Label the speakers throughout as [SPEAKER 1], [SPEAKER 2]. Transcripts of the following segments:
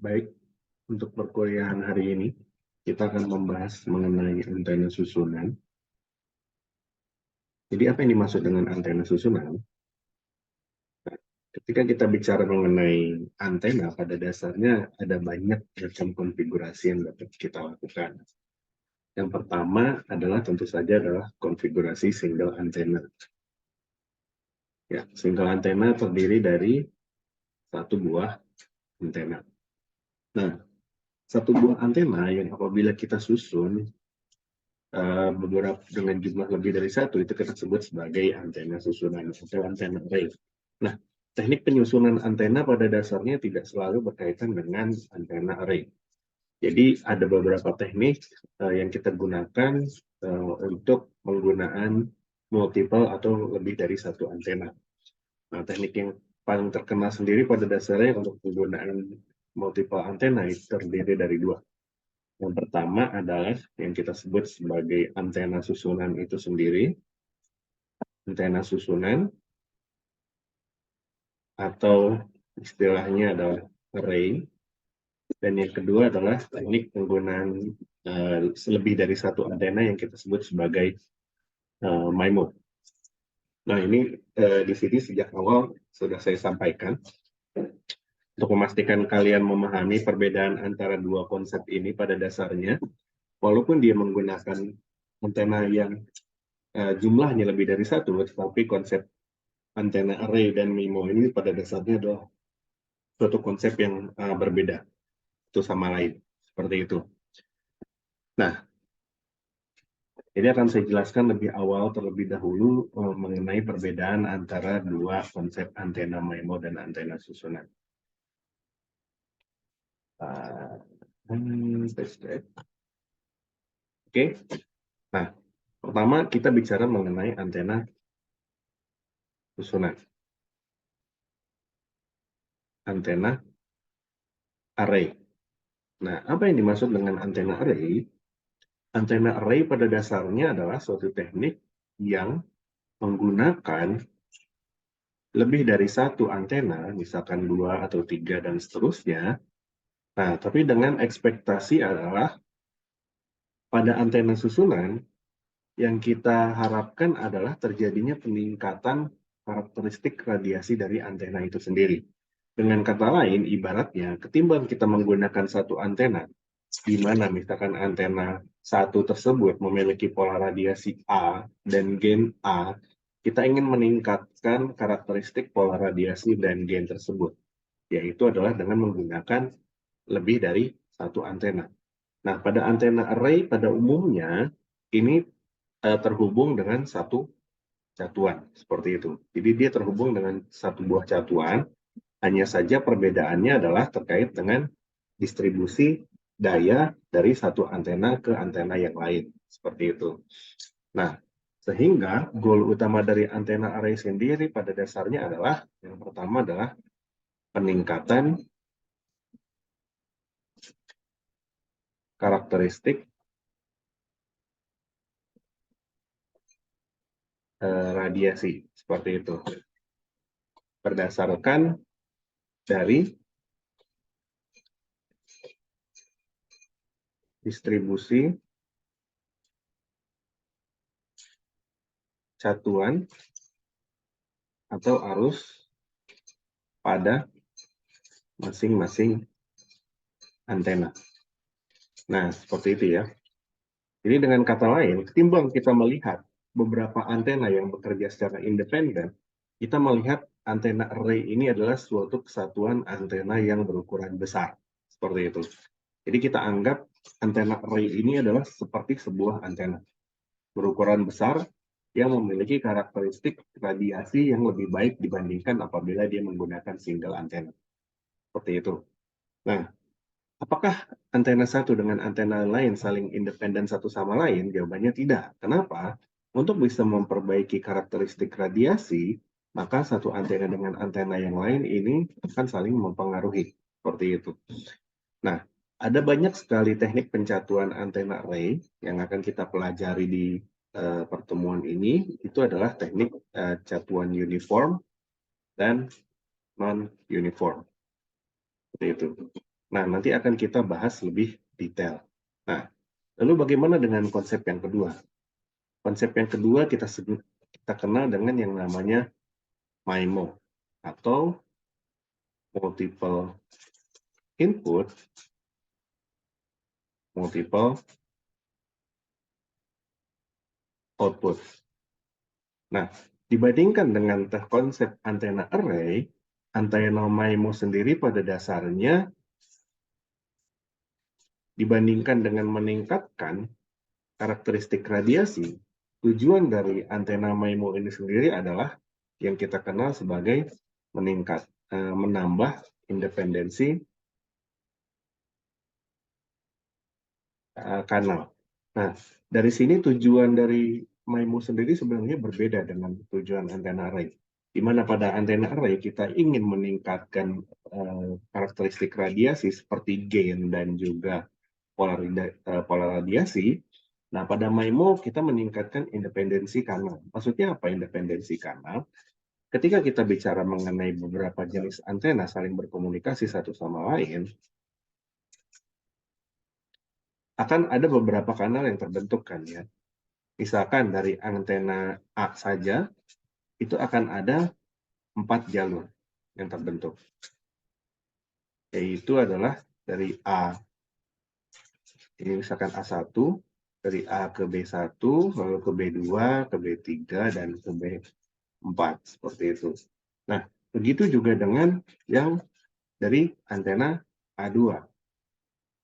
[SPEAKER 1] Baik, untuk perkuliahan hari ini, kita akan membahas mengenai antena susunan. Jadi apa yang dimaksud dengan antena susunan? Ketika kita bicara mengenai antena, pada dasarnya ada banyak macam konfigurasi yang dapat kita lakukan. Yang pertama adalah tentu saja adalah konfigurasi single antena. Ya, single antena terdiri dari satu buah antena. Nah, satu buah antena yang apabila kita susun beberapa dengan jumlah lebih dari satu, itu kita sebut sebagai antena susunan atau antena array. Nah, teknik penyusunan antena pada dasarnya tidak selalu berkaitan dengan antena array. Jadi ada beberapa teknik yang kita gunakan untuk penggunaan multiple atau lebih dari satu antena. Nah, teknik yang paling terkenal sendiri pada dasarnya untuk penggunaan multiple antena itu terdiri dari dua. Yang pertama adalah yang kita sebut sebagai antena susunan itu sendiri, antena susunan, atau istilahnya adalah array. Dan yang kedua adalah teknik penggunaan lebih dari satu antena yang kita sebut sebagai MIMO. Nah, ini di sini sejak awal sudah saya sampaikan. Untuk memastikan kalian memahami perbedaan antara dua konsep ini pada dasarnya, walaupun dia menggunakan antena yang jumlahnya lebih dari satu, tetapi konsep antena array dan MIMO ini pada dasarnya adalah suatu konsep yang berbeda, itu sama lain, seperti itu. Nah, ini akan saya jelaskan lebih awal terlebih dahulu mengenai perbedaan antara dua konsep antena MIMO dan antena susunan. Oke, nah pertama kita bicara mengenai antena susunan, antena array. Nah, apa yang dimaksud dengan antena array? Antena array pada dasarnya adalah suatu teknik yang menggunakan lebih dari satu antena, misalkan 2 atau 3 dan seterusnya. Nah, tapi dengan ekspektasi adalah pada antena susunan, yang kita harapkan adalah terjadinya peningkatan karakteristik radiasi dari antena itu sendiri. Dengan kata lain, ibaratnya ketimbang kita menggunakan satu antena, di mana misalkan antena satu tersebut memiliki pola radiasi A dan gen A, kita ingin meningkatkan karakteristik pola radiasi dan gen tersebut, yaitu adalah dengan menggunakan lebih dari satu antena. Nah, pada antena array pada umumnya, ini terhubung dengan satu catuan, seperti itu. Jadi dia terhubung dengan satu buah catuan, hanya saja perbedaannya adalah terkait dengan distribusi daya dari satu antena ke antena yang lain, seperti itu. Nah, sehingga goal utama dari antena array sendiri pada dasarnya adalah, yang pertama adalah peningkatan karakteristik radiasi, seperti itu. Berdasarkan dari distribusi catuan atau arus pada masing-masing antena. Nah, seperti itu ya. Jadi dengan kata lain, ketimbang kita melihat beberapa antena yang bekerja secara independen, kita melihat antena array ini adalah suatu kesatuan antena yang berukuran besar. Seperti itu. Jadi kita anggap antena array ini adalah seperti sebuah antena berukuran besar yang memiliki karakteristik radiasi yang lebih baik dibandingkan apabila dia menggunakan single antena. Seperti itu. Nah, apakah antena satu dengan antena lain saling independen satu sama lain? Jawabannya tidak. Kenapa? Untuk bisa memperbaiki karakteristik radiasi, maka satu antena dengan antena yang lain ini akan saling mempengaruhi. Seperti itu. Nah, ada banyak sekali teknik pencatuan antena array yang akan kita pelajari di pertemuan ini. Itu adalah teknik catuan uniform dan non-uniform. Seperti itu. Nah, nanti akan kita bahas lebih detail. Nah, lalu bagaimana dengan konsep yang kedua? Konsep yang kedua kita kenal dengan yang namanya MIMO atau multiple input, multiple output. Nah, dibandingkan dengan konsep antena array, antena MIMO sendiri pada dasarnya dibandingkan dengan meningkatkan karakteristik radiasi, tujuan dari antena MIMO ini sendiri adalah yang kita kenal sebagai menambah independensi kanal. Nah, dari sini tujuan dari MIMO sendiri sebenarnya berbeda dengan tujuan antena array. Di mana pada antena array kita ingin meningkatkan karakteristik radiasi seperti gain dan juga pola radiasi. Nah, pada MIMO kita meningkatkan independensi kanal. Maksudnya apa independensi kanal? Ketika kita bicara mengenai beberapa jenis antena saling berkomunikasi satu sama lain, akan ada beberapa kanal yang terbentuk kan ya. Misalkan dari antena A saja, itu akan ada 4 jalur yang terbentuk. Yaitu adalah dari A, ini misalkan A1, dari A ke B1, lalu ke B2, ke B3, dan ke B4, seperti itu. Nah, begitu juga dengan yang dari antena A2.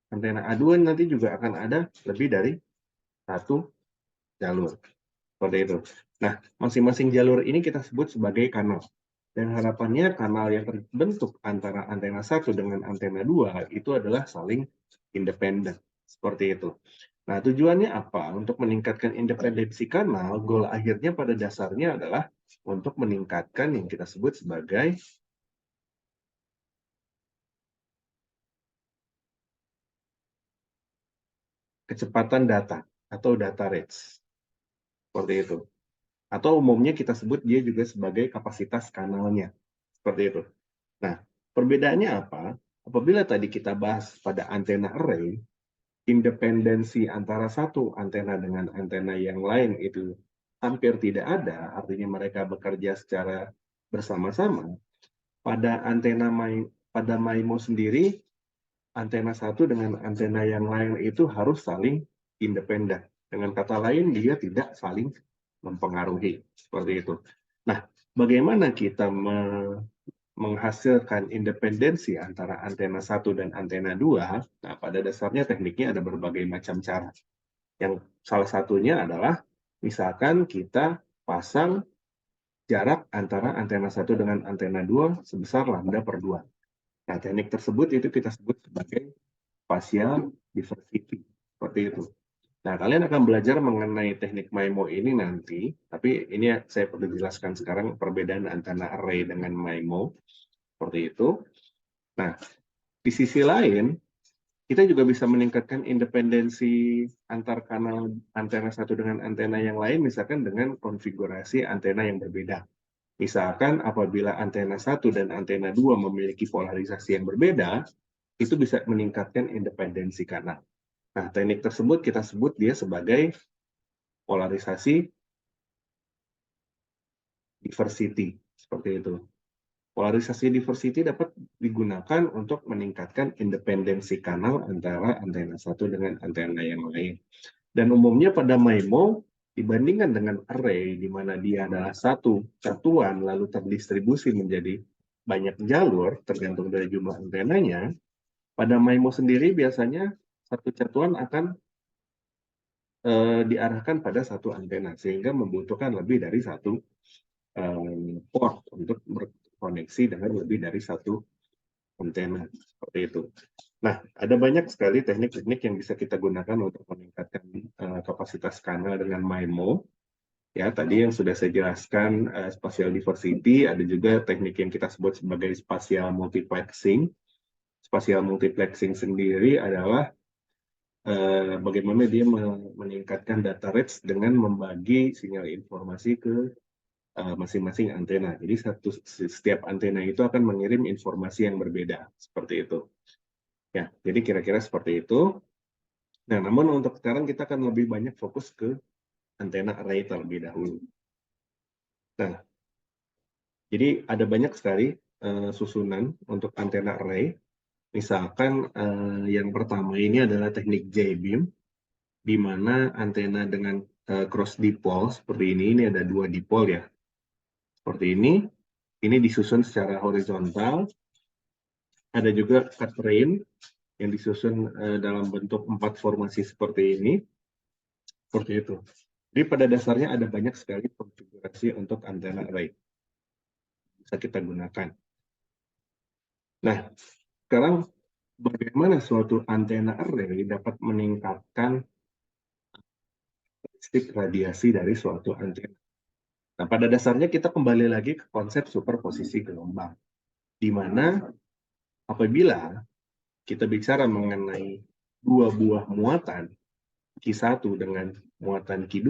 [SPEAKER 1] Antena A2 nanti juga akan ada lebih dari satu jalur. Seperti itu. Nah, masing-masing jalur ini kita sebut sebagai kanal. Dan harapannya kanal yang terbentuk antara antena 1 dengan antena 2 itu adalah saling independen. Seperti itu. Nah, tujuannya apa? Untuk meningkatkan independensi kanal, goal akhirnya pada dasarnya adalah untuk meningkatkan yang kita sebut sebagai kecepatan data atau data rates. Seperti itu. Atau umumnya kita sebut dia juga sebagai kapasitas kanalnya. Seperti itu. Nah, perbedaannya apa? Apabila tadi kita bahas pada antena array, independensi antara satu antena dengan antena yang lain itu hampir tidak ada, artinya mereka bekerja secara bersama-sama. Pada pada MIMO sendiri, antena satu dengan antena yang lain itu harus saling independen. Dengan kata lain, dia tidak saling mempengaruhi. Seperti itu. Nah, bagaimana kita menghasilkan independensi antara antena satu dan antena dua? Nah, pada dasarnya tekniknya ada berbagai macam cara. Yang salah satunya adalah, misalkan kita pasang jarak antara antena satu dengan antena dua sebesar lambda per 2. Nah, teknik tersebut itu kita sebut sebagai spatial diversity. Seperti itu. Nah, kalian akan belajar mengenai teknik MIMO ini nanti, tapi ini saya perlu jelaskan sekarang perbedaan antara array dengan MIMO. Seperti itu. Nah, di sisi lain, kita juga bisa meningkatkan independensi antar kanal antena satu dengan antena yang lain, misalkan dengan konfigurasi antena yang berbeda. Misalkan apabila antena satu dan antena dua memiliki polarisasi yang berbeda, itu bisa meningkatkan independensi kanal. Nah, teknik tersebut kita sebut dia sebagai polarisasi diversity, seperti itu. Polarisasi diversity dapat digunakan untuk meningkatkan independensi kanal antara antena satu dengan antena yang lain. Dan umumnya pada MIMO, dibandingkan dengan array, di mana dia adalah satu satuan lalu terdistribusi menjadi banyak jalur, tergantung dari jumlah antenanya, pada MIMO sendiri biasanya satu satuan akan diarahkan pada satu antena, sehingga membutuhkan lebih dari satu port untuk berkoneksi dengan lebih dari satu antena, seperti itu. Nah, ada banyak sekali teknik-teknik yang bisa kita gunakan untuk meningkatkan kapasitas kanal dengan MIMO. Ya, tadi yang sudah saya jelaskan spatial diversity, ada juga teknik yang kita sebut sebagai spatial multiplexing. Spatial multiplexing sendiri adalah bagaimana dia meningkatkan data rates dengan membagi sinyal informasi ke masing-masing antena. Jadi setiap antena itu akan mengirim informasi yang berbeda, seperti itu. Ya, jadi kira-kira seperti itu. Nah, namun untuk sekarang kita akan lebih banyak fokus ke antena array terlebih dahulu. Nah, jadi ada banyak sekali susunan untuk antena array. Misalkan yang pertama ini adalah teknik J-beam, di mana antena dengan cross dipole seperti ini ada 2 dipole ya. Seperti ini disusun secara horizontal. Ada juga cut rain yang disusun dalam bentuk 4 formasi seperti ini. Seperti itu. Jadi pada dasarnya ada banyak sekali konfigurasi untuk antena array bisa kita gunakan. Nah, sekarang bagaimana suatu antena array dapat meningkatkan karakteristik radiasi dari suatu antena? Nah, pada dasarnya kita kembali lagi ke konsep superposisi gelombang, di mana apabila kita bicara mengenai dua buah muatan, Q1 dengan muatan Q2,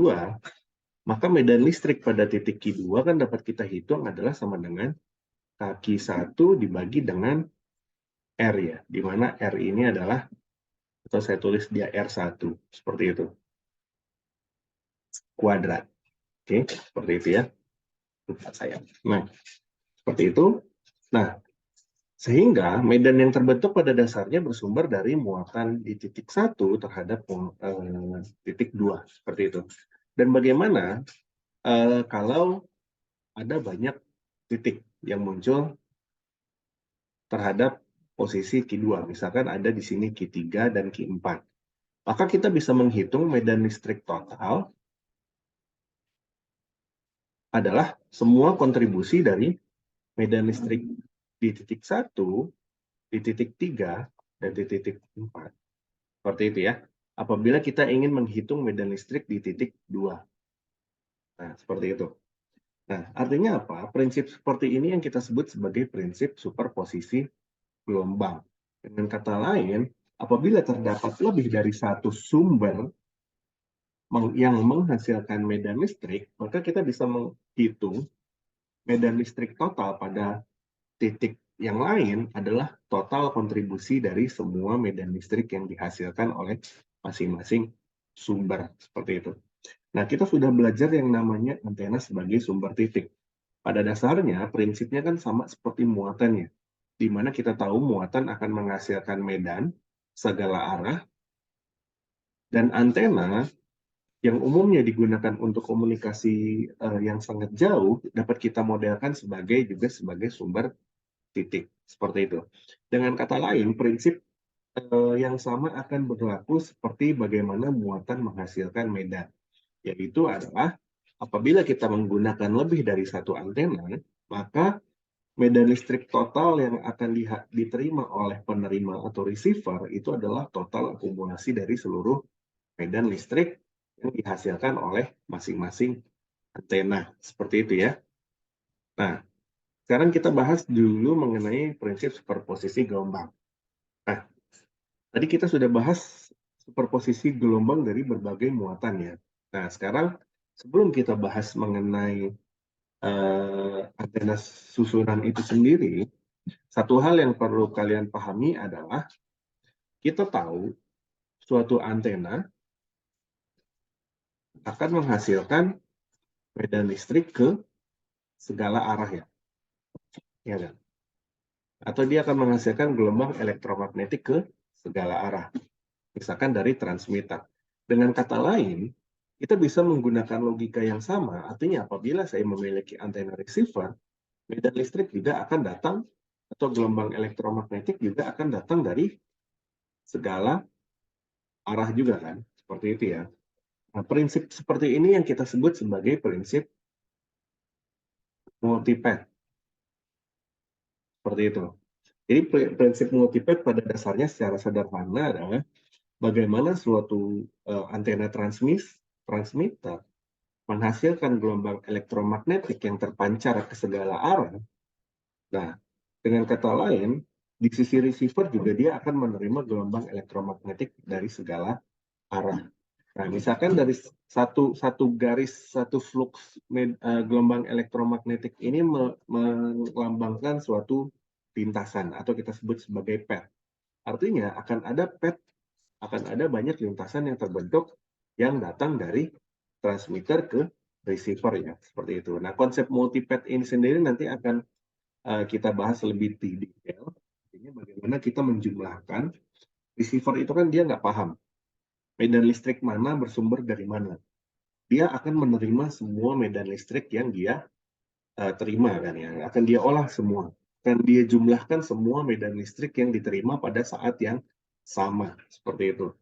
[SPEAKER 1] maka medan listrik pada titik Q2 kan dapat kita hitung adalah sama dengan K1 dibagi dengan R ya, di mana R ini adalah, atau saya tulis dia R1, seperti itu, kuadrat. Oke, seperti itu ya. Lupa saya. Nah, seperti itu. Nah, sehingga medan yang terbentuk pada dasarnya bersumber dari muatan di titik 1 terhadap titik 2, seperti itu. Dan bagaimana kalau ada banyak titik yang muncul terhadap posisi Q2, misalkan ada di sini Q3 dan Q4. Maka kita bisa menghitung medan listrik total adalah semua kontribusi dari medan listrik di titik 1, di titik 3, dan di titik 4. Seperti itu ya. Apabila kita ingin menghitung medan listrik di titik 2. Nah, seperti itu. Nah, artinya apa? Prinsip seperti ini yang kita sebut sebagai prinsip superposisi gelombang. Dengan kata lain, apabila terdapat lebih dari satu sumber yang menghasilkan medan listrik, maka kita bisa menghitung medan listrik total pada titik yang lain adalah total kontribusi dari semua medan listrik yang dihasilkan oleh masing-masing sumber. Seperti itu. Nah, kita sudah belajar yang namanya antena sebagai sumber titik. Pada dasarnya, prinsipnya kan sama seperti muatannya, di mana kita tahu muatan akan menghasilkan medan segala arah, dan antena yang umumnya digunakan untuk komunikasi yang sangat jauh dapat kita modelkan juga sebagai sumber titik. Seperti itu. Dengan kata lain, prinsip yang sama akan berlaku seperti bagaimana muatan menghasilkan medan, yaitu adalah apabila kita menggunakan lebih dari satu antena, maka medan listrik total yang akan diterima oleh penerima atau receiver itu adalah total akumulasi dari seluruh medan listrik yang dihasilkan oleh masing-masing antena. Seperti itu ya. Nah, sekarang kita bahas dulu mengenai prinsip superposisi gelombang. Nah, tadi kita sudah bahas superposisi gelombang dari berbagai muatan ya. Nah, sekarang sebelum kita bahas mengenai antena susunan itu sendiri, satu hal yang perlu kalian pahami adalah kita tahu suatu antena akan menghasilkan medan listrik ke segala arah ya kan? Atau dia akan menghasilkan gelombang elektromagnetik ke segala arah, misalkan dari transmitter. Dengan kata lain, kita bisa menggunakan logika yang sama, artinya apabila saya memiliki antena receiver, medan listrik juga akan datang, atau gelombang elektromagnetik juga akan datang dari segala arah juga kan, seperti itu ya. Nah, prinsip seperti ini yang kita sebut sebagai prinsip multipath, seperti itu. Jadi prinsip multipath pada dasarnya secara sederhana adalah bagaimana suatu antena transmitter menghasilkan gelombang elektromagnetik yang terpancar ke segala arah. Nah, dengan kata lain, di sisi receiver juga dia akan menerima gelombang elektromagnetik dari segala arah. Nah, misalkan dari satu garis, satu flux gelombang elektromagnetik ini melambangkan suatu lintasan atau kita sebut sebagai path. Artinya akan ada banyak lintasan yang terbentuk yang datang dari transmitter ke receiver ya, seperti itu. Nah, konsep multipath ini sendiri nanti akan kita bahas lebih detail. Artinya bagaimana kita menjumlahkan receiver itu kan dia nggak paham medan listrik mana bersumber dari mana. Dia akan menerima semua medan listrik yang dia terima kan ya, akan dia olah semua. Dan dia jumlahkan semua medan listrik yang diterima pada saat yang sama, seperti itu.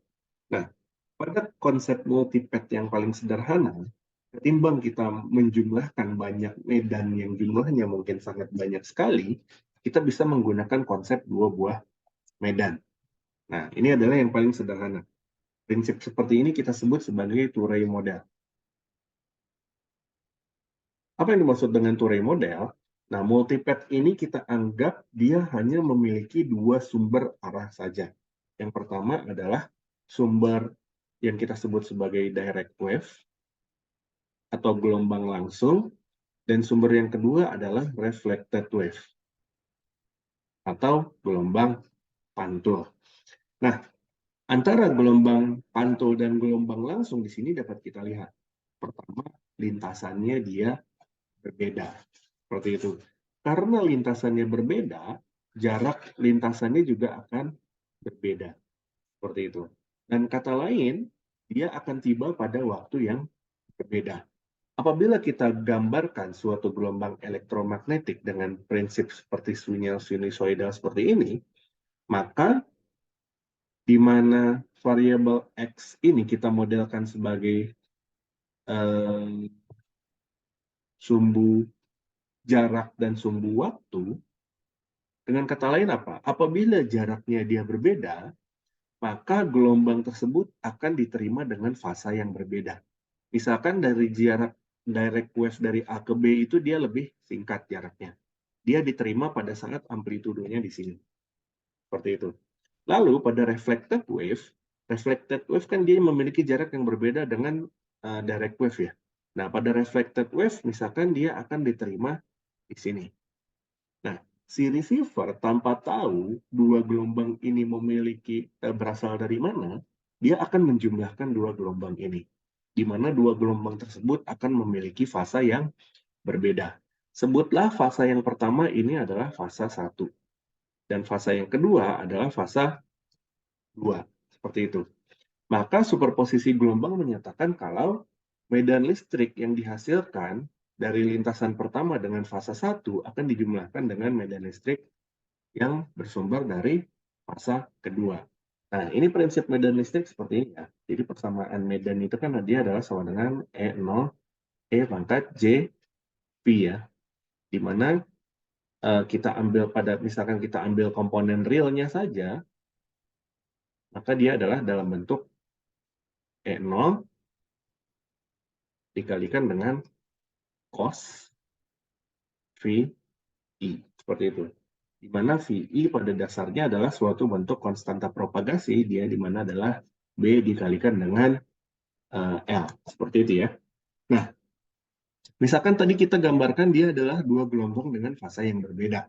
[SPEAKER 1] Nah, pada konsep multipath yang paling sederhana, ketimbang kita menjumlahkan banyak medan yang jumlahnya mungkin sangat banyak sekali, kita bisa menggunakan konsep dua buah medan. Nah, ini adalah yang paling sederhana. Prinsip seperti ini kita sebut sebagai Touré model. Apa yang dimaksud dengan Touré model? Nah, multipath ini kita anggap dia hanya memiliki dua sumber arah saja. Yang pertama adalah sumber yang kita sebut sebagai direct wave atau gelombang langsung, dan sumber yang kedua adalah reflected wave atau gelombang pantul. Nah, antara gelombang pantul dan gelombang langsung di sini dapat kita lihat. Pertama, lintasannya dia berbeda. Seperti itu. Karena lintasannya berbeda, jarak lintasannya juga akan berbeda. Seperti itu. Dan kata lain, dia akan tiba pada waktu yang berbeda. Apabila kita gambarkan suatu gelombang elektromagnetik dengan prinsip seperti sinusoidal seperti ini, maka di mana variabel X ini kita modelkan sebagai sumbu jarak dan sumbu waktu. Dengan kata lain apa? Apabila jaraknya dia berbeda, maka gelombang tersebut akan diterima dengan fasa yang berbeda. Misalkan dari jarak direct wave dari A ke B itu dia lebih singkat jaraknya. Dia diterima pada saat amplitudenya di sini. Seperti itu. Lalu pada reflected wave kan dia memiliki jarak yang berbeda dengan direct wave ya. Nah, pada reflected wave misalkan dia akan diterima di sini. Nah, si receiver tanpa tahu dua gelombang ini berasal dari mana, dia akan menjumlahkan dua gelombang ini, di mana dua gelombang tersebut akan memiliki fasa yang berbeda. Sebutlah fasa yang pertama ini adalah fasa 1, dan fasa yang kedua adalah fasa 2, seperti itu. Maka superposisi gelombang menyatakan kalau medan listrik yang dihasilkan dari lintasan pertama dengan fasa 1 akan dijumlahkan dengan medan listrik yang bersumber dari fasa kedua. Nah, ini prinsip medan listrik seperti ini ya. Jadi persamaan medan itu kan dia adalah sama dengan E0 E pangkat J P ya. Di mana kita ambil misalkan kita ambil komponen realnya saja, maka dia adalah dalam bentuk E0 dikalikan dengan cos VI. Seperti itu. Di mana VI pada dasarnya adalah suatu bentuk konstanta propagasi, dia di mana adalah B dikalikan dengan L. Seperti itu ya. Nah, misalkan tadi kita gambarkan dia adalah dua gelombang dengan fasa yang berbeda.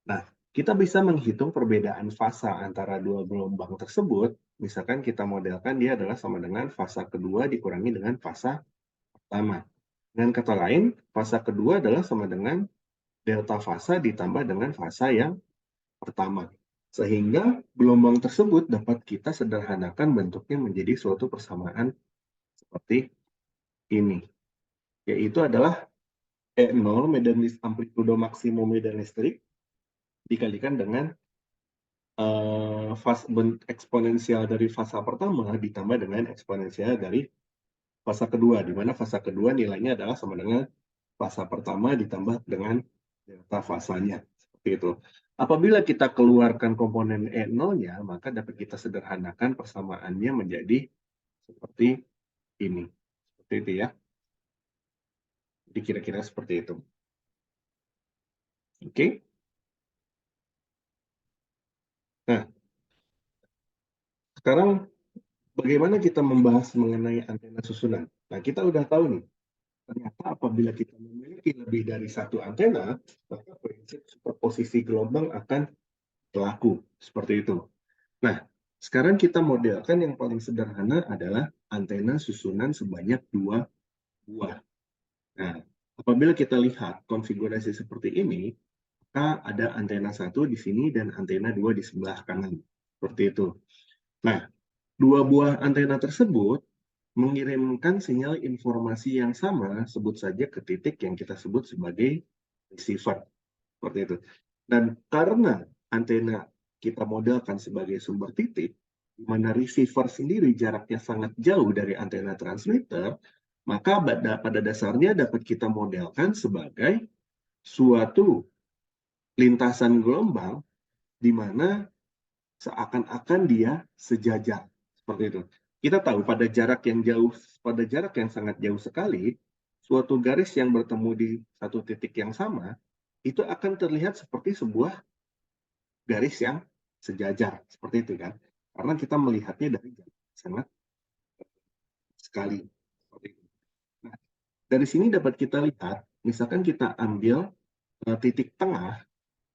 [SPEAKER 1] Nah, kita bisa menghitung perbedaan fasa antara dua gelombang tersebut. Misalkan kita modelkan dia adalah sama dengan fasa kedua dikurangi dengan fasa pertama. Dengan kata lain, fasa kedua adalah sama dengan delta fasa ditambah dengan fasa yang pertama. Sehingga gelombang tersebut dapat kita sederhanakan bentuknya menjadi suatu persamaan seperti ini. Yaitu adalah E0 medan amplitudo maksimum medan listrik dikalikan dengan eksponensial dari fasa pertama ditambah dengan eksponensial dari fasa kedua, di mana fasa kedua nilainya adalah sama dengan fasa pertama ditambah dengan delta fasanya. Seperti itu. Apabila kita keluarkan komponen E0-nya, maka dapat kita sederhanakan persamaannya menjadi seperti ini. Seperti itu ya. Jadi kira-kira seperti itu. Oke. Nah, sekarang bagaimana kita membahas mengenai antena susunan? Nah, kita udah tahu nih, ternyata apabila kita memiliki lebih dari satu antena, maka prinsip superposisi gelombang akan berlaku. Seperti itu. Nah, sekarang kita modelkan yang paling sederhana adalah antena susunan sebanyak 2 buah. Nah, apabila kita lihat konfigurasi seperti ini, maka ada antena 1 di sini dan antena 2 di sebelah kanan. Seperti itu. Nah, 2 buah antena tersebut mengirimkan sinyal informasi yang sama, sebut saja ke titik yang kita sebut sebagai receiver. Seperti itu. Dan karena antena kita modelkan sebagai sumber titik, di mana receiver sendiri jaraknya sangat jauh dari antena transmitter, maka pada dasarnya dapat kita modelkan sebagai suatu lintasan gelombang di mana seakan-akan dia sejajar. Seperti itu. Kita tahu pada jarak yang sangat jauh sekali, suatu garis yang bertemu di satu titik yang sama, itu akan terlihat seperti sebuah garis yang sejajar. Seperti itu kan. Karena kita melihatnya dari jarak sangat sekali. Seperti itu. Nah, dari sini dapat kita lihat, misalkan kita ambil titik tengah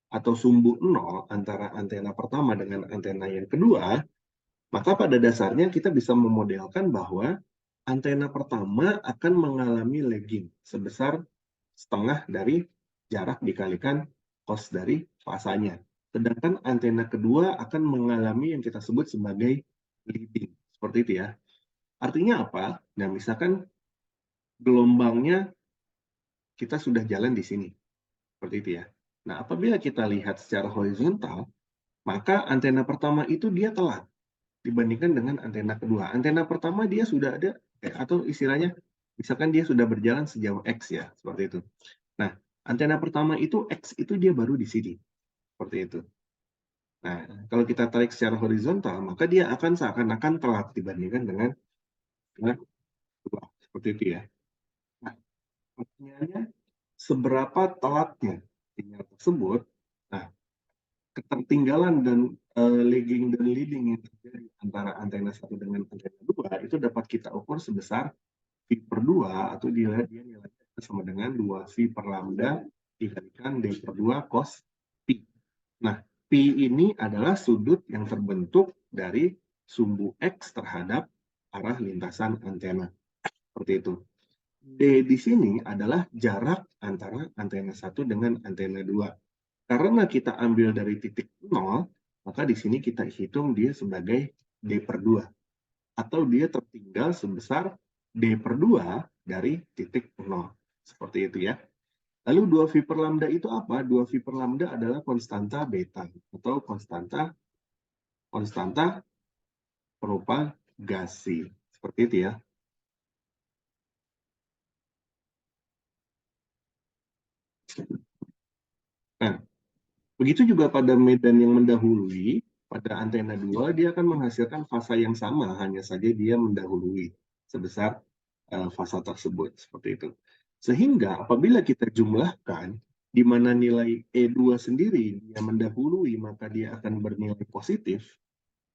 [SPEAKER 1] atau sumbu nol antara antena pertama dengan antena yang kedua, maka pada dasarnya kita bisa memodelkan bahwa antena pertama akan mengalami lagging sebesar setengah dari jarak dikalikan cos dari fasanya. Sedangkan antena kedua akan mengalami yang kita sebut sebagai leading. Seperti itu ya. Artinya apa? Nah, misalkan gelombangnya kita sudah jalan di sini. Seperti itu ya. Nah, apabila kita lihat secara horizontal, maka antena pertama itu dia telat dibandingkan dengan antena kedua. Antena pertama dia sudah ada, atau istilahnya, misalkan dia sudah berjalan sejauh X ya, seperti itu. Nah, antena pertama itu X itu dia baru di sini, seperti itu. Nah, kalau kita tarik secara horizontal, maka dia akan seakan-akan telat dibandingkan dengan kedua, seperti itu ya. Nah, pertanyaannya, seberapa telatnya sinyal tersebut? Nah, ketertinggalan dan lagging dan leading yang terjadi antara antena satu dengan antena dua itu dapat kita ukur sebesar V per 2 atau dia nilainya sama dengan 2V per lambda dikalikan D per 2 cos Pi. Nah, Pi ini adalah sudut yang terbentuk dari sumbu X terhadap arah lintasan antena. Seperti itu. D di sini adalah jarak antara antena 1 dengan antena 2. Karena kita ambil dari titik 0, maka di sini kita hitung dia sebagai D per 2. Atau dia tertinggal sebesar D per 2 dari titik 0. Seperti itu ya. Lalu 2V per lambda itu apa? 2V per lambda adalah konstanta beta atau konstanta propagasi. Seperti itu ya. Nah, begitu juga pada medan yang mendahului, pada antena 2 dia akan menghasilkan fasa yang sama, hanya saja dia mendahului sebesar fasa tersebut. Seperti itu. Sehingga apabila kita jumlahkan, di mana nilai E2 sendiri dia mendahului, maka dia akan bernilai positif.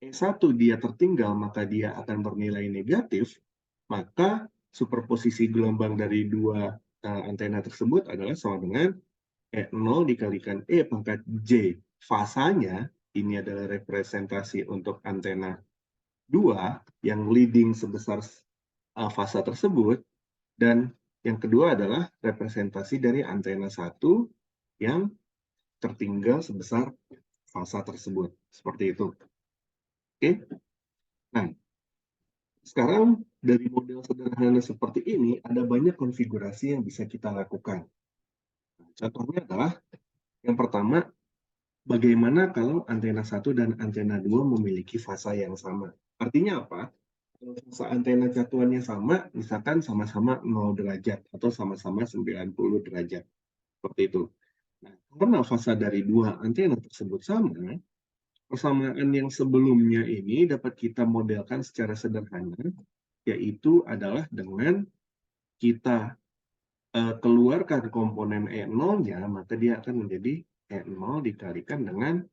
[SPEAKER 1] E1 dia tertinggal, maka dia akan bernilai negatif. Maka superposisi gelombang dari dua antena tersebut adalah sama dengan E0 dikalikan E pangkat J. Fasanya, ini adalah representasi untuk antena 2 yang leading sebesar fasa tersebut, dan yang kedua adalah representasi dari antena 1 yang tertinggal sebesar fasa tersebut. Seperti itu. Oke. Nah, sekarang dari model sederhana seperti ini, ada banyak konfigurasi yang bisa kita lakukan. Contohnya adalah, yang pertama, bagaimana kalau antena 1 dan antena 2 memiliki fasa yang sama? Artinya apa? Kalau fasa antena satuannya sama, misalkan sama-sama 0 derajat atau sama-sama 90 derajat. Seperti itu. Nah, karena fasa dari dua antena tersebut sama, persamaan yang sebelumnya ini dapat kita modelkan secara sederhana, yaitu adalah dengan kita keluarkan komponen E0-nya, maka dia akan menjadi E0 dikalikan dengan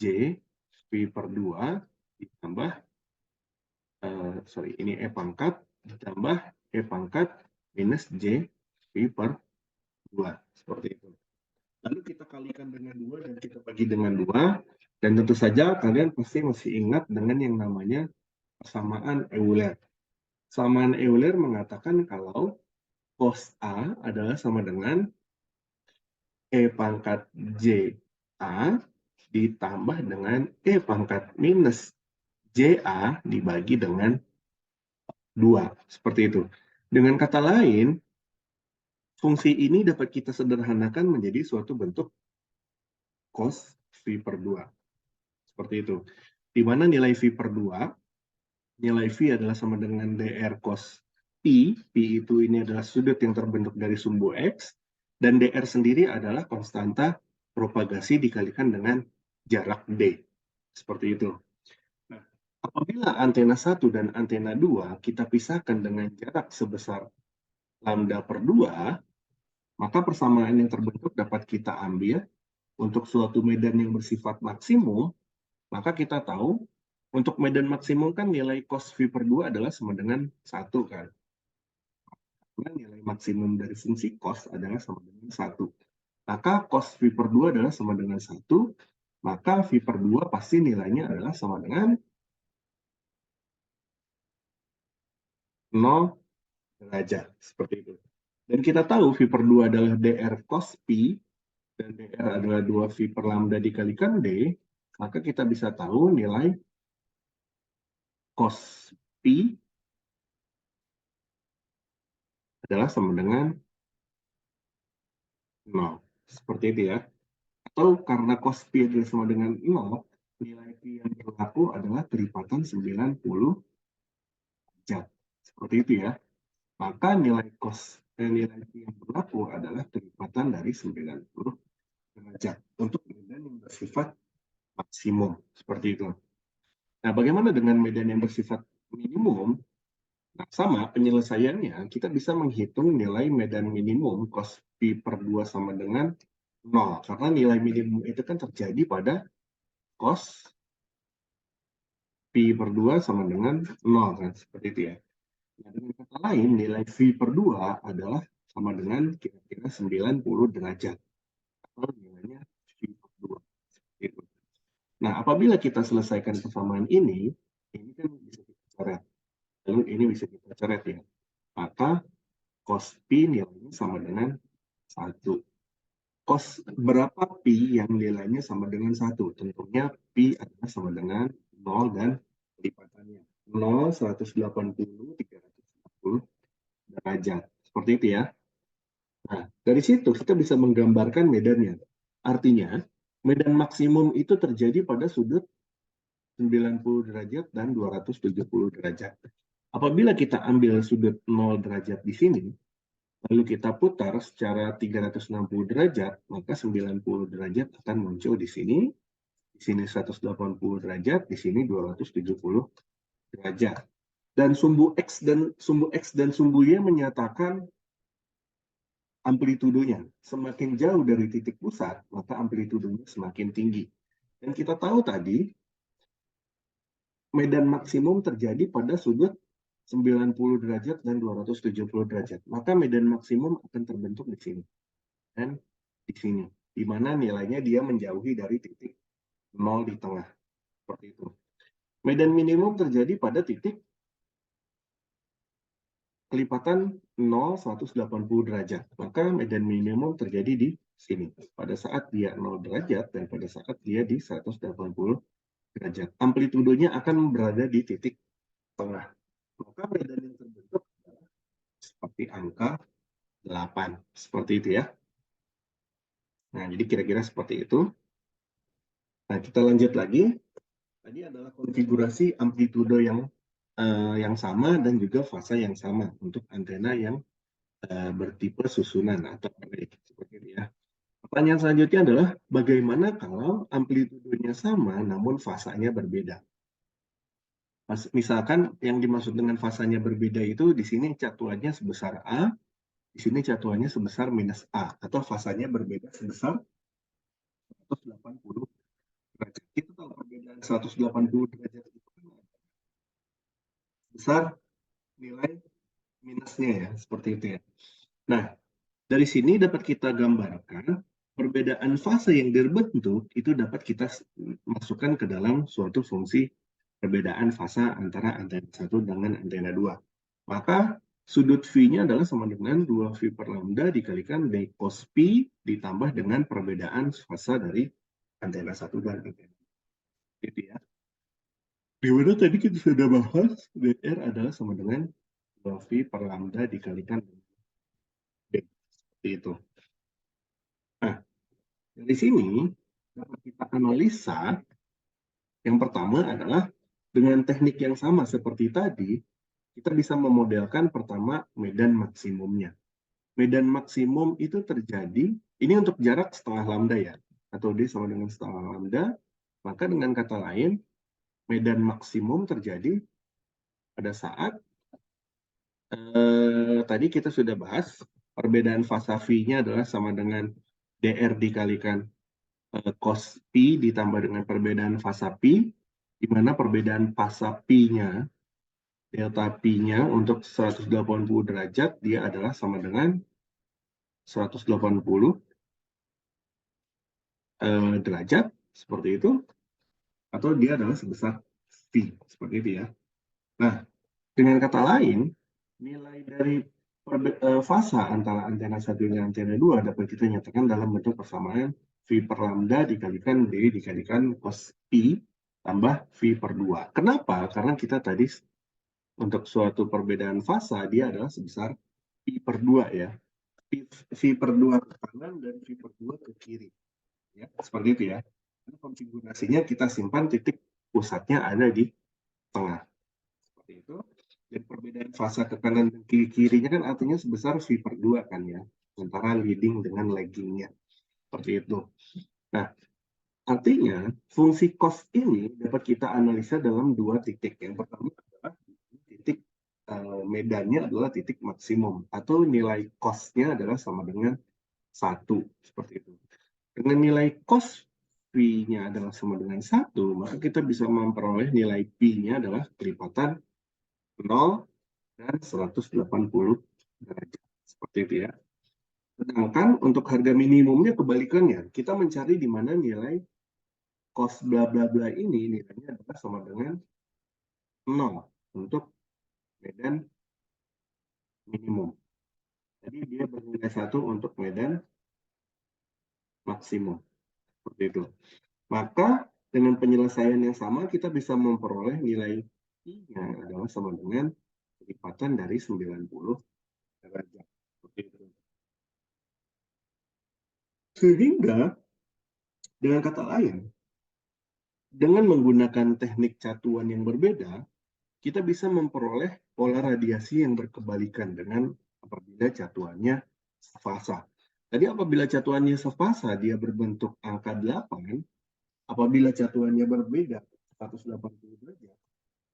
[SPEAKER 1] J V per 2 ditambah, ini E pangkat ditambah E pangkat minus J V per 2. Seperti itu. Lalu kita kalikan dengan 2 dan kita bagi dengan 2. Dan tentu saja kalian pasti masih ingat dengan yang namanya persamaan Euler. Persamaan Euler mengatakan kalau cos A adalah sama dengan E pangkat JA ditambah dengan E pangkat minus JA dibagi dengan 2. Seperti itu. Dengan kata lain, fungsi ini dapat kita sederhanakan menjadi suatu bentuk cos V per 2. Seperti itu. Di mana nilai V per 2, nilai V adalah sama dengan dr cos P. P itu ini adalah sudut yang terbentuk dari sumbu X. Dan dr sendiri adalah konstanta propagasi dikalikan dengan jarak D. Seperti itu. Nah, apabila antena 1 dan antena 2 kita pisahkan dengan jarak sebesar lambda per 2, maka persamaan yang terbentuk dapat kita ambil untuk suatu medan yang bersifat maksimum, maka kita tahu untuk medan maksimum kan nilai cos V per 2 adalah sama dengan 1 kan. Karena nilai maksimum dari fungsi cos adalah sama dengan 1. Maka cos V per 2 adalah sama dengan 1, maka V per 2 pasti nilainya adalah sama dengan 0 derajat. Seperti itu. Dan kita tahu V per 2 adalah dr cos P, dan dr adalah 2V per lambda dikalikan D, maka kita bisa tahu nilai cos P adalah sama dengan 0. Seperti itu ya. Atau karena cos P adalah sama dengan 0, nilai P yang berlaku adalah kelipatan 90 derajat. Seperti itu ya. Maka nilai nilai P yang berlaku adalah kelipatan dari 90 derajat untuk medan yang bersifat maksimum. Seperti itu. Nah, bagaimana dengan medan yang bersifat minimum? Nah, sama penyelesaiannya, kita bisa menghitung nilai medan minimum cos P per 2 sama dengan 0. Karena nilai minimum itu kan terjadi pada cos P per 2 sama dengan 0. Kan? Seperti itu ya. Nah, dengan kata lain, nilai V per 2 adalah sama dengan kira-kira 90 derajat. Atau nilainya V per 2. Seperti itu. Nah, apabila kita selesaikan persamaan ini kan bisa kita coret. Lalu ini bisa kita coret ya. Maka cos P nilainya sama dengan 1. Cos berapa Pi yang nilainya sama dengan 1? Tentunya Pi adalah sama dengan 0 dan lipatannya. 0, 180, 360 derajat. Seperti itu ya. Nah, dari situ kita bisa menggambarkan medannya. Artinya, medan maksimum itu terjadi pada sudut 90 derajat dan 270 derajat. Apabila kita ambil sudut 0 derajat di sini, lalu kita putar secara 360 derajat, maka 90 derajat akan muncul di sini 180 derajat, di sini 270 derajat. Dan sumbu X dan sumbu Y menyatakan amplitudonya. Semakin jauh dari titik pusat, maka amplitudonya semakin tinggi. Dan kita tahu tadi, medan maksimum terjadi pada sudut 90 derajat dan 270 derajat. Maka medan maksimum akan terbentuk di sini. Dan di sini. Di mana nilainya dia menjauhi dari titik 0 di tengah. Seperti itu. Medan minimum terjadi pada titik kelipatan 0, 180 derajat. Maka medan minimum terjadi di sini. Pada saat dia 0 derajat dan pada saat dia di 180 derajat. Amplitudonya akan berada di titik tengah. Maka medan yang terbentuk adalah seperti angka 8. Seperti itu ya. Nah, jadi kira-kira seperti itu. Nah, kita lanjut lagi. Tadi adalah konfigurasi amplitudo yang sama dan juga fase yang sama untuk antena yang bertipe susunan atau array seperti ini ya. Pertanyaan selanjutnya adalah bagaimana kalau amplitudonya sama namun fasanya berbeda? Misalkan yang dimaksud dengan fasanya berbeda itu di sini catuannya sebesar A, di sini catuannya sebesar minus A atau fasanya berbeda sebesar 180 derajat. Kita tahu perbedaan 180 derajat itu besar nilai minusnya ya, seperti itu ya. Nah, dari sini dapat kita gambarkan perbedaan fase yang terbentuk itu dapat kita masukkan ke dalam suatu fungsi perbedaan fase antara antena 1 dengan antena 2. Maka sudut V-nya adalah sama dengan 2V per lambda dikalikan D cos P ditambah dengan perbedaan fase dari antena 1 dan antena 2. Gitu ya. Dimana tadi kita sudah bahas DR adalah sama dengan 2V per lambda dikalikan dengan D. Seperti itu. Nah, dari sini dapat kita analisa. Yang pertama adalah dengan teknik yang sama seperti tadi, kita bisa memodelkan pertama medan maksimumnya. Medan maksimum itu terjadi, ini untuk jarak setengah lambda ya, atau D sama dengan setengah lambda, maka dengan kata lain, medan maksimum terjadi pada saat, tadi kita sudah bahas, perbedaan fasa V-nya adalah sama dengan DR dikalikan cos P ditambah dengan perbedaan fasa P, di mana perbedaan fasa P-nya, delta P-nya untuk 180 derajat, dia adalah sama dengan 180 derajat, seperti itu, atau dia adalah sebesar V, seperti itu ya. Nah, dengan kata lain, nilai dari fasa antara antena 1 dan antena 2 dapat kita nyatakan dalam bentuk persamaan V per lambda dikalikan D dikalikan cos P tambah V per 2. Kenapa? Karena kita tadi untuk suatu perbedaan fasa dia adalah sebesar V per 2 ya. V per 2 ke kanan dan V per 2 ke kiri. Ya, seperti itu ya. Konfigurasinya kita simpan titik pusatnya ada di tengah. Seperti itu. Dan perbedaan fasa ke kanan dan kiri-kirinya kan artinya sebesar V per 2 kan ya. Antara leading dengan laggingnya. Seperti itu. Nah, artinya fungsi cos ini dapat kita analisa dalam dua titik. Yang pertama adalah titik medannya adalah titik maksimum. Atau nilai cos-nya adalah sama dengan 1. Seperti itu. Dengan nilai cos V-nya adalah sama dengan 1, maka kita bisa memperoleh nilai P-nya adalah kelipatan 0 dan 180 derajat. Seperti itu ya. Sedangkan untuk harga minimumnya kebalikannya. Kita mencari di mana nilai cos bla bla bla ini nilainya adalah sama dengan 0 untuk medan minimum. Jadi dia bernilai 1 untuk medan maksimum. Seperti itu. Maka dengan penyelesaian yang sama kita bisa memperoleh nilai I-nya adalah sama dengan kelipatan dari 90 derajat. Seperti itu. Sehingga dengan kata lain, dengan menggunakan teknik catuan yang berbeda, kita bisa memperoleh pola radiasi yang berkebalikan dengan apabila catuannya sefasa. Tadi apabila catuannya sefasa, dia berbentuk angka 8, apabila catuannya berbeda, 180 derajat,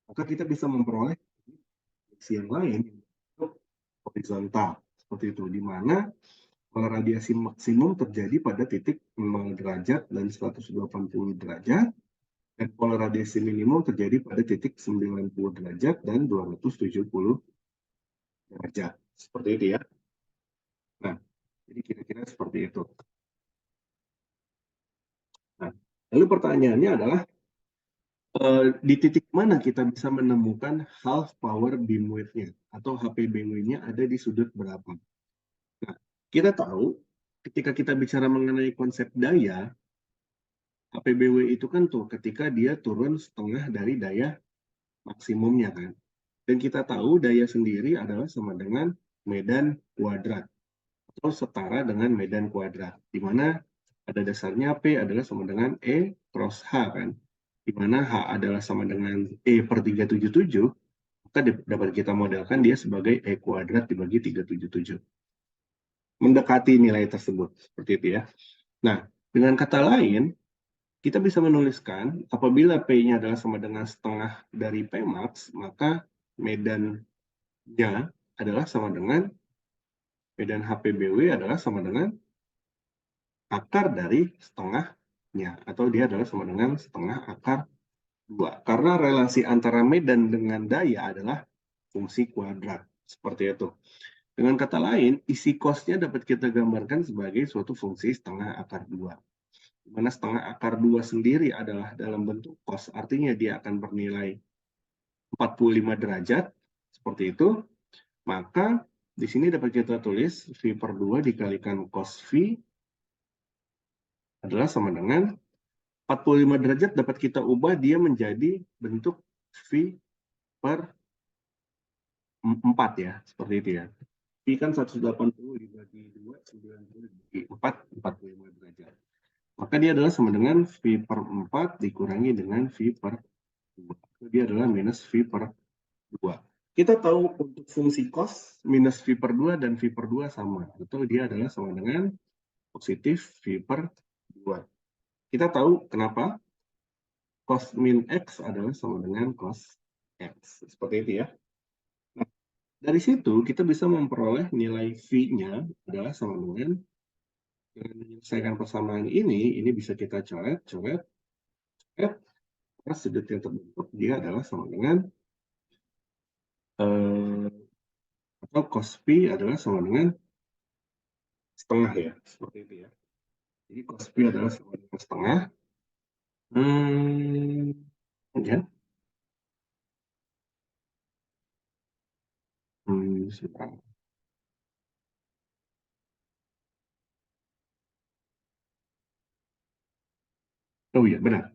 [SPEAKER 1] maka kita bisa memperoleh yang lain untuk horizontal. Seperti itu, di mana pola radiasi maksimum terjadi pada titik 0 derajat dan 180 derajat, dan pola radiasi minimum terjadi pada titik 90 derajat dan 270 derajat. Seperti itu ya. Nah, jadi kira-kira seperti itu. Nah, lalu pertanyaannya adalah, di titik mana kita bisa menemukan half power beamwidth-nya atau HPBW-nya ada di sudut berapa? Nah, kita tahu ketika kita bicara mengenai konsep daya, HPBW itu kan tuh ketika dia turun setengah dari daya maksimumnya kan. Dan kita tahu daya sendiri adalah sama dengan medan kuadrat atau setara dengan medan kuadrat, di mana pada dasarnya P adalah sama dengan E cross H kan, di mana H adalah sama dengan E per 377, maka dapat kita modelkan dia sebagai E kuadrat dibagi 377. Mendekati nilai tersebut, seperti itu ya. Nah, dengan kata lain, kita bisa menuliskan apabila P-nya adalah sama dengan setengah dari P max, maka medannya adalah sama dengan medan HPBW adalah sama dengan akar dari setengahnya, atau dia adalah sama dengan setengah akar 2. Karena relasi antara medan dengan daya adalah fungsi kuadrat. Seperti itu. Dengan kata lain, isi cos-nya dapat kita gambarkan sebagai suatu fungsi setengah akar 2. Di mana setengah akar 2 sendiri adalah dalam bentuk cos, artinya dia akan bernilai 45 derajat, seperti itu. Maka di sini dapat kita tulis V per 2 dikalikan cos V adalah sama dengan 45 derajat dapat kita ubah dia menjadi bentuk V per 4 ya, seperti itu ya. V kan 180 dibagi 2, 90 dibagi 4, 45 derajat. Maka dia adalah sama dengan V per 4 dikurangi dengan V per 2. Dia adalah minus V per 2. Kita tahu untuk fungsi cos minus V per 2 dan V per 2 sama. Atau dia adalah sama dengan positif V per 2. Kita tahu kenapa cos min X adalah sama dengan cos X. Seperti itu ya. Nah, dari situ kita bisa memperoleh nilai V-nya adalah sama dengan menyelesaikan persamaan ini bisa kita coret, sudut yang terbentuk dia adalah sama dengan atau cos P adalah sama dengan setengah ya, seperti itu ya. Jadi cos P adalah sama dengan setengah. Ya. Oh iya, benar.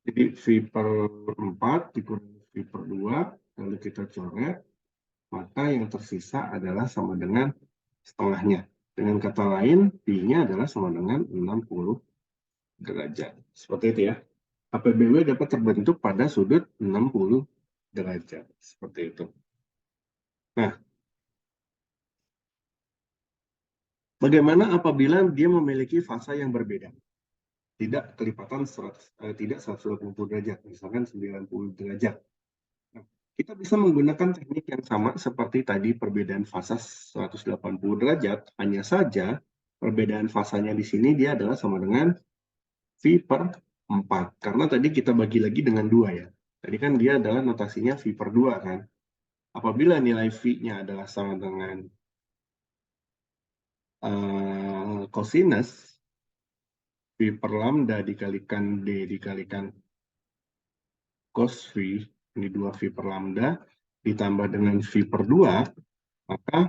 [SPEAKER 1] Jadi V per 4 dikurangi V per 2, lalu kita coret, maka yang tersisa adalah sama dengan setengahnya. Dengan kata lain, P-nya adalah sama dengan 60 derajat. Seperti itu ya. APBW dapat terbentuk pada sudut 60 derajat. Seperti itu. Nah, bagaimana apabila dia memiliki fasa yang berbeda? Tidak kelipatan tidak 180 derajat, misalkan 90 derajat. Nah, kita bisa menggunakan teknik yang sama seperti tadi perbedaan fasa 180 derajat, hanya saja perbedaan fasanya di sini dia adalah sama dengan V per 4. Karena tadi kita bagi lagi dengan 2 ya. Tadi kan dia adalah notasinya V per 2 kan. Apabila nilai V-nya adalah sama dengan cosinus V per lambda dikalikan D dikalikan cos V, ini 2 V per lambda, ditambah dengan V per 2, maka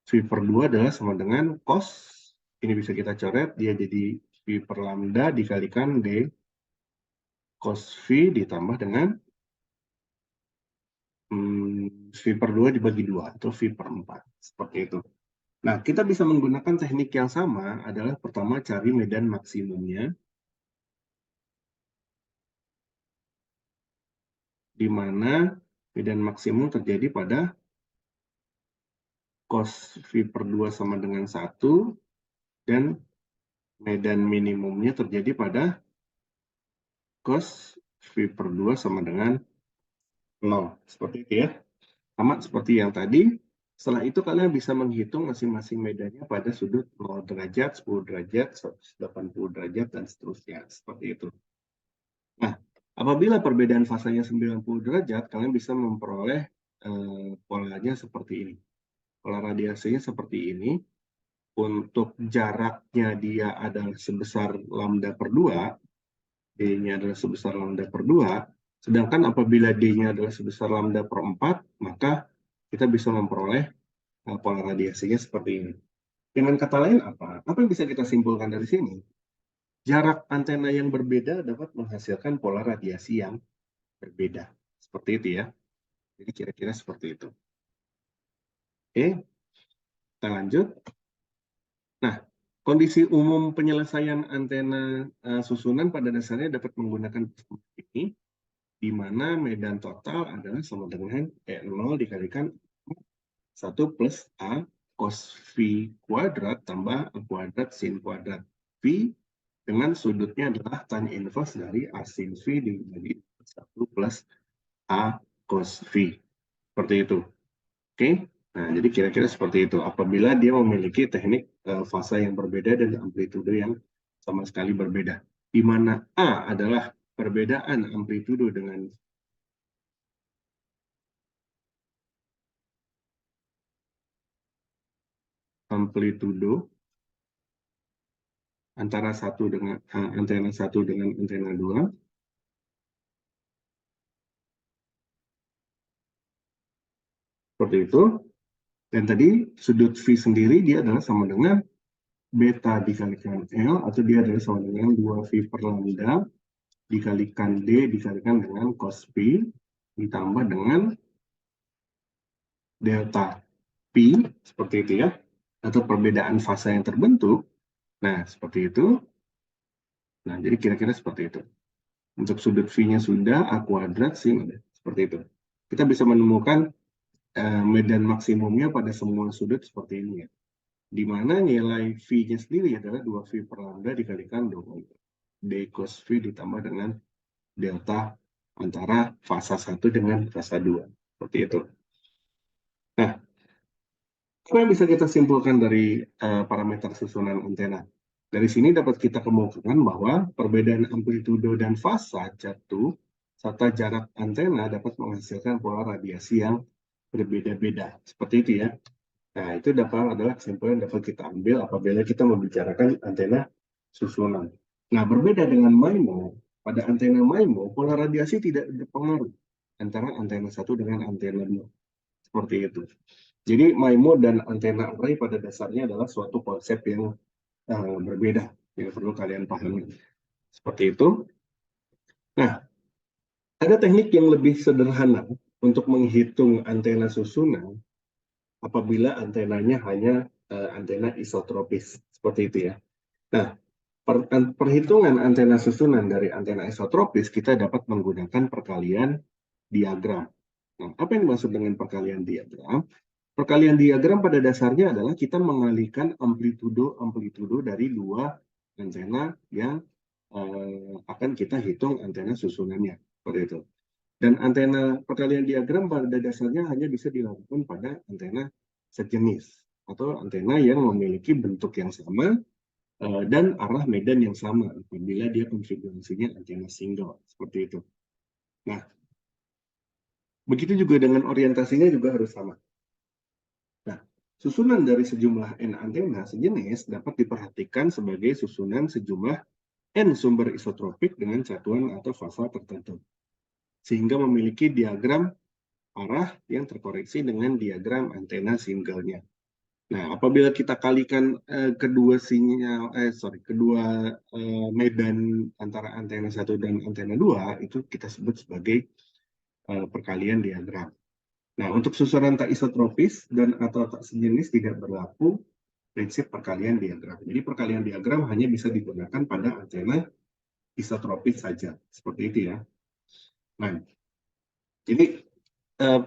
[SPEAKER 1] V per 2 adalah sama dengan cos, ini bisa kita coret, dia jadi V per lambda dikalikan D cos V ditambah dengan V per 2 dibagi 2, atau V per 4, seperti itu. Nah, kita bisa menggunakan teknik yang sama adalah pertama cari medan maksimumnya, di mana medan maksimum terjadi pada cos V per 2 sama dengan 1, dan medan minimumnya terjadi pada cos V per 2 sama dengan 0. Seperti itu ya. Sama seperti yang tadi. Setelah itu kalian bisa menghitung masing-masing medannya pada sudut 0 derajat, 10 derajat, 180 derajat, dan seterusnya. Seperti itu. Nah, apabila perbedaan fasanya 90 derajat, kalian bisa memperoleh polanya seperti ini. Pola radiasinya seperti ini. Untuk jaraknya dia adalah sebesar lambda per 2, D-nya adalah sebesar lambda per 2, sedangkan apabila D-nya adalah sebesar lambda per 4, maka kita bisa memperoleh pola radiasinya seperti ini. Dengan kata lain apa? Apa yang bisa kita simpulkan dari sini? Jarak antena yang berbeda dapat menghasilkan pola radiasi yang berbeda. Seperti itu ya. Jadi kira-kira seperti itu. Oke, kita lanjut. Nah, kondisi umum penyelesaian antena susunan pada dasarnya dapat menggunakan ini, di mana medan total adalah sama dengan E0 dikalikan 1 plus A cos V kuadrat tambah A kuadrat sin kuadrat V, dengan sudutnya adalah tan inverse dari A sin V dibagi 1 plus A cos V. Seperti itu. Oke? Nah, jadi kira-kira seperti itu. Apabila dia memiliki teknik fasa yang berbeda dan amplitude yang sama sekali berbeda. Di mana A adalah perbedaan amplitude dengan amplitudo antara antena 1 dengan antena 2. Seperti itu. Dan tadi sudut V sendiri dia adalah sama dengan beta dikalikan L, atau dia adalah sama dengan 2V per lambda dikalikan D dikalikan dengan cos P ditambah dengan delta P, seperti itu ya, atau perbedaan fasa yang terbentuk. Nah, seperti itu. Nah, jadi kira-kira seperti itu. Untuk sudut V-nya sudah, A kuadrat, sin ada. Seperti itu. Kita bisa menemukan medan maksimumnya pada semua sudut seperti ini ya. Di mana nilai V-nya sendiri adalah 2V per lambda dikalikan D cos V ditambah dengan delta antara fasa 1 dengan fasa 2. Seperti itu. Nah, apa yang bisa kita simpulkan dari parameter susunan antena? Dari sini dapat kita kemukakan bahwa perbedaan amplitudo dan fasa jatuh serta jarak antena dapat menghasilkan pola radiasi yang berbeda-beda. Seperti itu ya. Nah, itu adalah kesimpulan yang dapat kita ambil apabila kita membicarakan antena susunan. Nah, berbeda dengan MIMO, pada antena MIMO, pola radiasi tidak berpengaruh antara antena 1 dengan antena 2. Seperti itu. Jadi, MIMO dan antena array pada dasarnya adalah suatu konsep yang berbeda yang perlu kalian pahami. Seperti itu. Nah, ada teknik yang lebih sederhana untuk menghitung antena susunan apabila antenanya hanya antena isotropis. Seperti itu ya. Nah, perhitungan antena susunan dari antena isotropis kita dapat menggunakan perkalian diagram. Nah, apa yang dimaksud dengan perkalian diagram? Perkalian diagram pada dasarnya adalah kita mengalihkan amplitudo dari dua antena yang akan kita hitung antena susunannya. Seperti itu. Dan antena perkalian diagram pada dasarnya hanya bisa dilakukan pada antena sejenis atau antena yang memiliki bentuk yang sama dan arah medan yang sama apabila dia konfigurasinya antena single. Seperti itu. Nah, begitu juga dengan orientasinya juga harus sama. Nah, susunan dari sejumlah N antena sejenis dapat diperhatikan sebagai susunan sejumlah N sumber isotropik dengan satuan atau fasa tertentu. Sehingga memiliki diagram arah yang terkoreksi dengan diagram antena single-nya. Nah, apabila kita kalikan kedua medan antara antena 1 dan antena 2, itu kita sebut sebagai perkalian diagram. Nah, untuk susunan tak isotropis dan atau tak sejenis tidak berlaku prinsip perkalian diagram. Jadi perkalian diagram hanya bisa digunakan pada antena isotropis saja. Seperti itu ya. Nah, jadi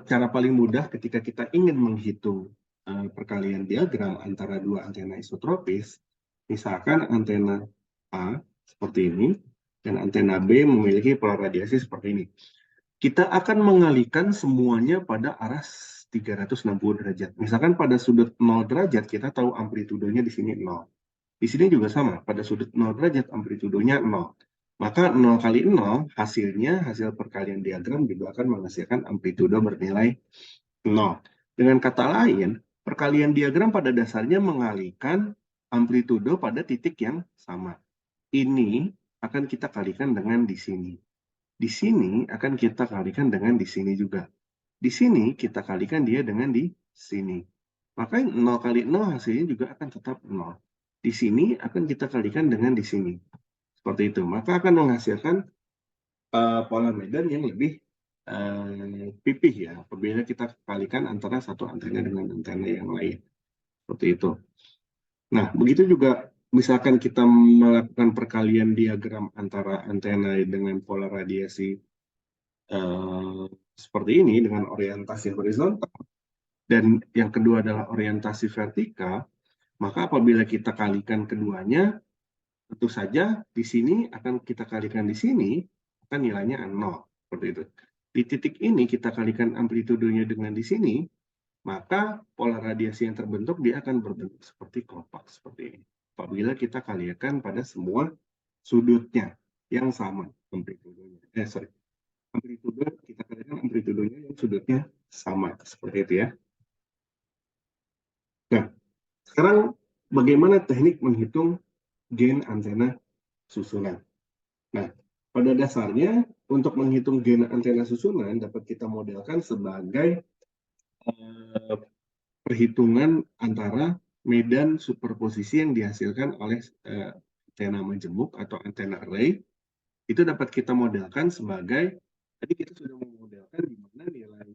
[SPEAKER 1] cara paling mudah ketika kita ingin menghitung perkalian diagram antara dua antena isotropis, misalkan antena A seperti ini, dan antena B memiliki pola radiasi seperti ini. Kita akan mengalihkan semuanya pada arah 360 derajat. Misalkan pada sudut 0 derajat, kita tahu amplitudonya di sini 0. Di sini juga sama, pada sudut 0 derajat amplitudonya 0. Maka 0 kali 0, hasil perkalian diagram juga akan menghasilkan amplitudo bernilai 0. Dengan kata lain, perkalian diagram pada dasarnya mengalihkan amplitudo pada titik yang sama. Ini akan kita kalikan dengan di sini. Di sini akan kita kalikan dengan di sini juga. Di sini kita kalikan dia dengan di sini. Maka 0 kali 0 hasilnya juga akan tetap 0. Di sini akan kita kalikan dengan di sini. Seperti itu. Maka akan menghasilkan pola medan yang lebih pipih ya. Apabila kita kalikan antara satu antena dengan antena yang lain. Seperti itu. Nah, begitu juga misalkan kita melakukan perkalian diagram antara antena dengan pola radiasi seperti ini dengan orientasi horizontal dan yang kedua adalah orientasi vertikal, maka apabila kita kalikan keduanya, tentu saja di sini akan kita kalikan di sini, akan nilainya 0. Seperti itu. Di titik ini kita kalikan amplitudonya dengan di sini, maka pola radiasi yang terbentuk dia akan berbentuk seperti kelopak seperti ini. Apabila kita kalikan pada semua sudutnya yang sama amplitudonya. Amplitudo kita kalikan amplitudonya yang sudutnya sama seperti itu ya. Nah, Sekarang bagaimana teknik menghitung gain antena susunan? Nah, pada dasarnya untuk menghitung gain antena susunan dapat kita modelkan sebagai perhitungan antara medan superposisi yang dihasilkan oleh antena majemuk atau antena array. Itu dapat kita modelkan sebagai, tadi kita sudah memodelkan di mana nilai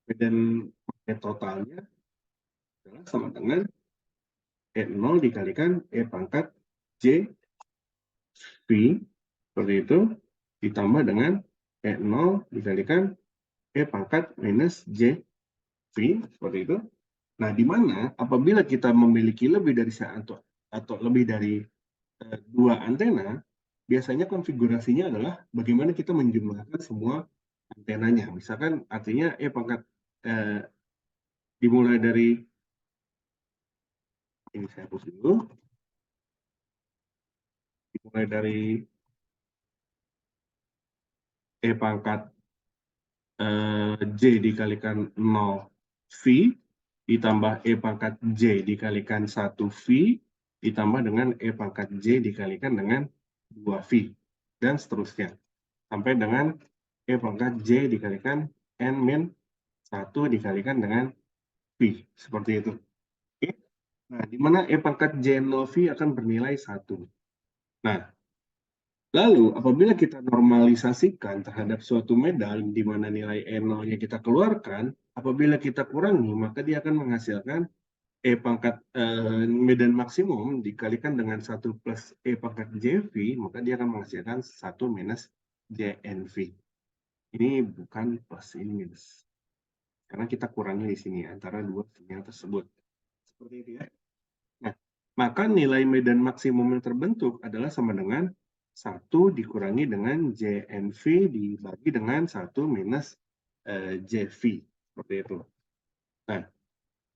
[SPEAKER 1] medan totalnya adalah sama dengan E0 dikalikan E pangkat J V, seperti itu, ditambah dengan E0 dikalikan E pangkat minus J V, seperti itu. Nah, di mana apabila kita memiliki lebih dari satu atau lebih dari dua antena, biasanya konfigurasinya adalah bagaimana kita menjumlahkan semua antenanya. Misalkan artinya pangkat dimulai dari, ini saya hapus dulu, dimulai dari pangkat J dikalikan 0 V, ditambah pangkat J dikalikan 1 V, ditambah dengan pangkat J dikalikan dengan 2 V, dan seterusnya. Sampai dengan pangkat J dikalikan N-1 dikalikan dengan V, seperti itu. Oke? Nah, di mana pangkat J0 V akan bernilai 1. Nah, lalu apabila kita normalisasikan terhadap suatu medan di mana nilai E0-nya kita keluarkan, apabila kita kurangi, maka dia akan menghasilkan pangkat medan maksimum dikalikan dengan 1 plus pangkat JV, maka dia akan menghasilkan 1 minus JNV. Ini bukan plus, ini minus. Karena kita kurangi di sini antara dua sinyal tersebut. Seperti itu ya. Nah, maka nilai medan maksimum yang terbentuk adalah sama dengan 1 dikurangi dengan JNV dibagi dengan 1 minus JV. Seperti itu. Nah,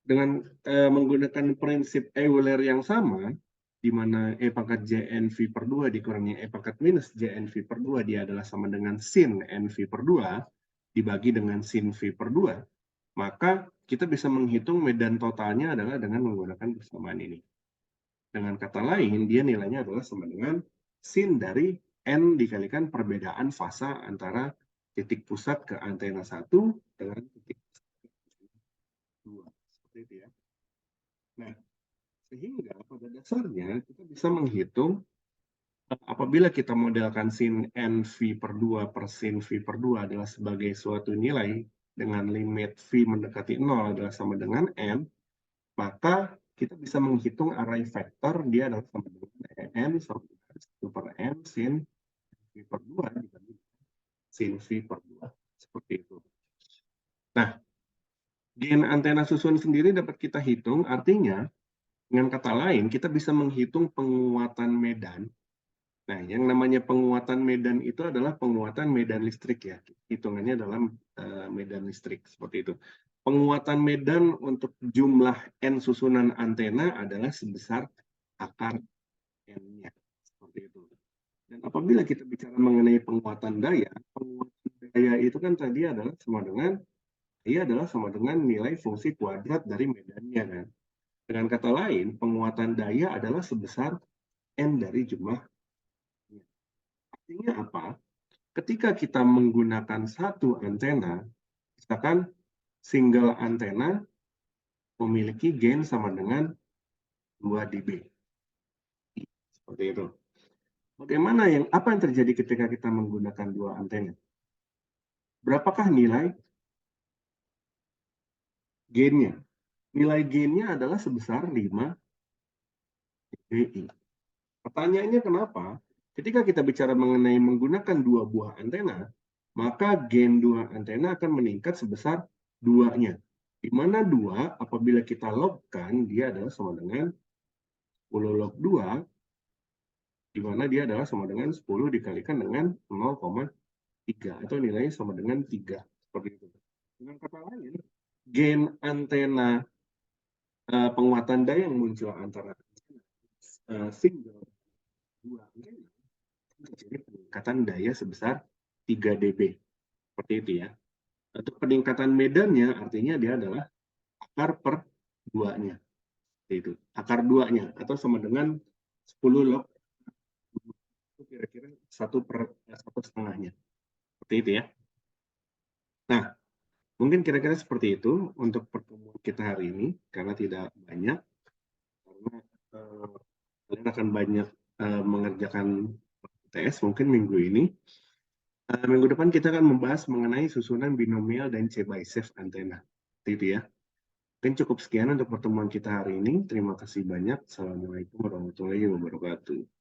[SPEAKER 1] dengan menggunakan prinsip Euler yang sama, di mana pangkat JNV per 2 dikurangi pangkat minus JNV per 2, dia adalah sama dengan sin NV per 2, dibagi dengan sin V per 2, maka kita bisa menghitung medan totalnya adalah dengan menggunakan persamaan ini. Dengan kata lain, dia nilainya adalah sama dengan sin dari N dikalikan perbedaan fasa antara titik pusat ke antena 1 dengan titik pusat ke antena 2. Seperti itu ya. Nah, sehingga pada dasarnya kita bisa menghitung apabila kita modelkan sin NV per 2 per sin V per 2 adalah sebagai suatu nilai dengan limit V mendekati 0 adalah sama dengan N, maka kita bisa menghitung array vektor, dia adalah sama dengan N sama dengan 1 per N sin V per 2 dibagi sin V per 2. Seperti itu. Nah, gain antena susun sendiri dapat kita hitung, artinya dengan kata lain kita bisa menghitung penguatan medan. Nah, yang namanya penguatan medan itu adalah penguatan medan listrik ya. Hitungannya dalam medan listrik, seperti itu. Penguatan medan untuk jumlah N susunan antena adalah sebesar akar N-nya. Seperti itu. Dan apabila kita bicara mengenai penguatan daya itu kan tadi adalah sama dengan nilai fungsi kuadrat dari medannya kan. Dengan kata lain, penguatan daya adalah sebesar N dari jumlah. Artinya apa? Ketika kita menggunakan satu antena, misalkan single antena memiliki gain sama dengan 2 dB. Seperti itu. Apa yang terjadi ketika kita menggunakan dua antena? Berapakah nilai gainnya? Nilai gainnya adalah sebesar 5 dBi. Pertanyaannya kenapa? Ketika kita bicara mengenai menggunakan dua buah antena, maka gain dua antena akan meningkat sebesar 2-nya. Di mana 2, apabila kita logkan, dia adalah sama dengan 10 log 2, di mana dia adalah sama dengan 10 dikalikan dengan 0,3, atau nilainya sama dengan 3. Seperti itu. Dengan kata lain, gain antena penguatan daya yang muncul antara single dua antena terjadi peningkatan daya sebesar 3 dB. Seperti itu ya. Untuk peningkatan medannya artinya dia adalah akar per 2-nya. Itu akar 2-nya atau sama dengan 10 log itu kira-kira 1/1,5-nya. Seperti itu ya. Nah, mungkin kira-kira seperti itu untuk pertemuan kita hari ini karena tidak banyak, karena kalian akan banyak mengerjakan UTS mungkin minggu ini. Minggu depan kita akan membahas mengenai susunan binomial dan Chebyshev antena. Seperti itu ya. Mungkin cukup sekian untuk pertemuan kita hari ini. Terima kasih banyak. Assalamualaikum warahmatullahi wabarakatuh.